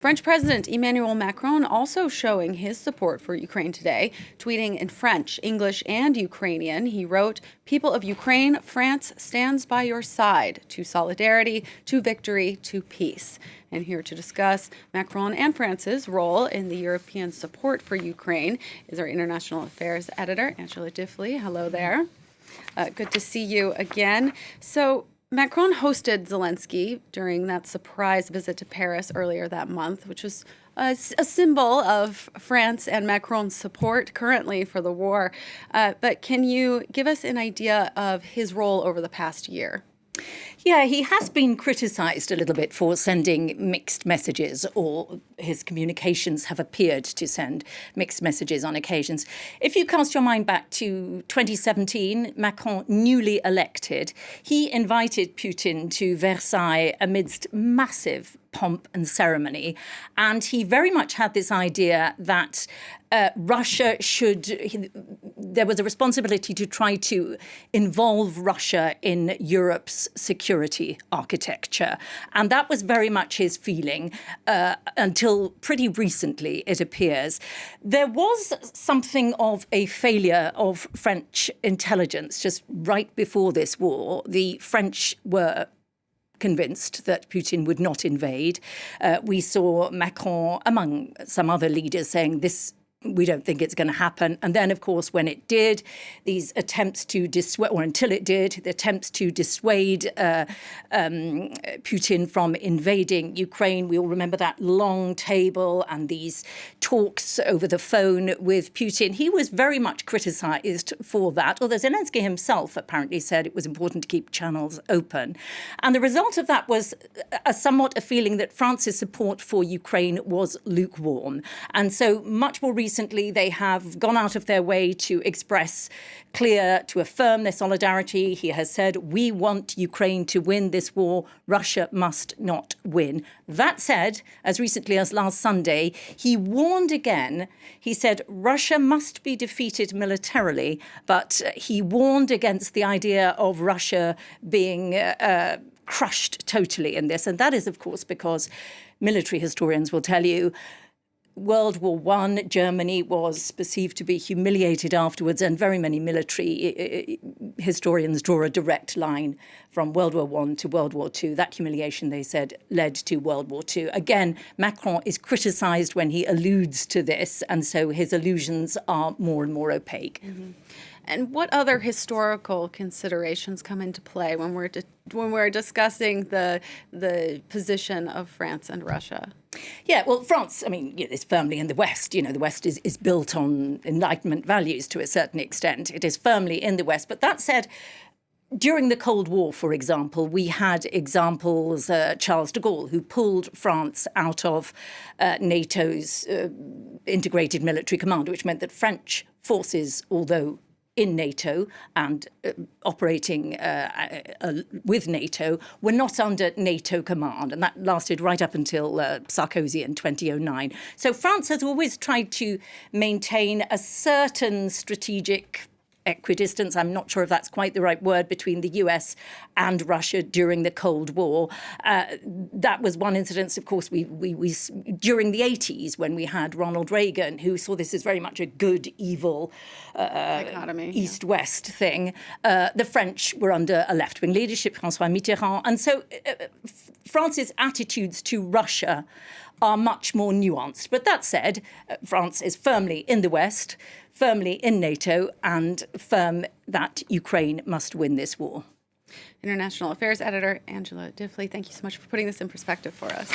French President Emmanuel Macron also showing his support for Ukraine today, tweeting in French, English, and Ukrainian. He wrote, "People of Ukraine, France stands by your side, to solidarity, to victory, to peace." And here to discuss Macron and France's role in the European support for Ukraine is our international affairs editor, Angela Diffley. Hello there. Good to see you again. So, Macron hosted Zelensky during that surprise visit to Paris earlier that month, which was a symbol of France and Macron's support currently for the war. But can you give us an idea of his role over the past year? Yeah, he has been criticised a little bit for sending mixed messages, or his communications have appeared to send mixed messages on occasions. If you cast your mind back to 2017, Macron, newly elected, he invited Putin to Versailles amidst massive pomp and ceremony. And he very much had this idea that Russia there was a responsibility to try to involve Russia in Europe's security architecture. And that was very much his feeling until pretty recently, it appears. There was something of a failure of French intelligence just right before this war. The French were convinced that Putin would not invade. We saw Macron, among some other leaders, saying we don't think it's going to happen. And then, of course, when it did, these attempts to dissuade, or until it did, the attempts to dissuade Putin from invading Ukraine. We all remember that long table and these talks over the phone with Putin. He was very much criticized for that, although Zelensky himself apparently said it was important to keep channels open. And the result of that was somewhat a feeling that France's support for Ukraine was lukewarm. And so much more recently, they have gone out of their way to to affirm their solidarity. He has said, we want Ukraine to win this war. Russia must not win. That said, as recently as last Sunday, he warned again. He said Russia must be defeated militarily, but he warned against the idea of Russia being crushed totally in this. And that is, of course, because military historians will tell you World War I, Germany was perceived to be humiliated afterwards, and very many military historians draw a direct line from World War I to World War II. That humiliation, they said, led to World War II. Again, Macron is criticised when he alludes to this, and so his allusions are more and more opaque. Mm-hmm. And what other historical considerations come into play when we're discussing the position of France and Russia? Yeah, well, France, is firmly in the West. The West is built on Enlightenment values to a certain extent. It is firmly in the West. But that said, during the Cold War, for example, we had examples, Charles de Gaulle, who pulled France out of NATO's integrated military command, which meant that French forces, although in NATO and operating with NATO, were not under NATO command. And that lasted right up until Sarkozy in 2009. So France has always tried to maintain a certain strategic equidistance, I'm not sure if that's quite the right word, between the US and Russia during the Cold War. That was one incident, of course, we during the 80s, when we had Ronald Reagan, who saw this as very much a good-evil East-West thing. The French were under a left-wing leadership, François Mitterrand. And so France's attitudes to Russia are much more nuanced. But that said, France is firmly in the West, firmly in NATO, and firm that Ukraine must win this war. International Affairs Editor Angela Diffley, thank you so much for putting this in perspective for us.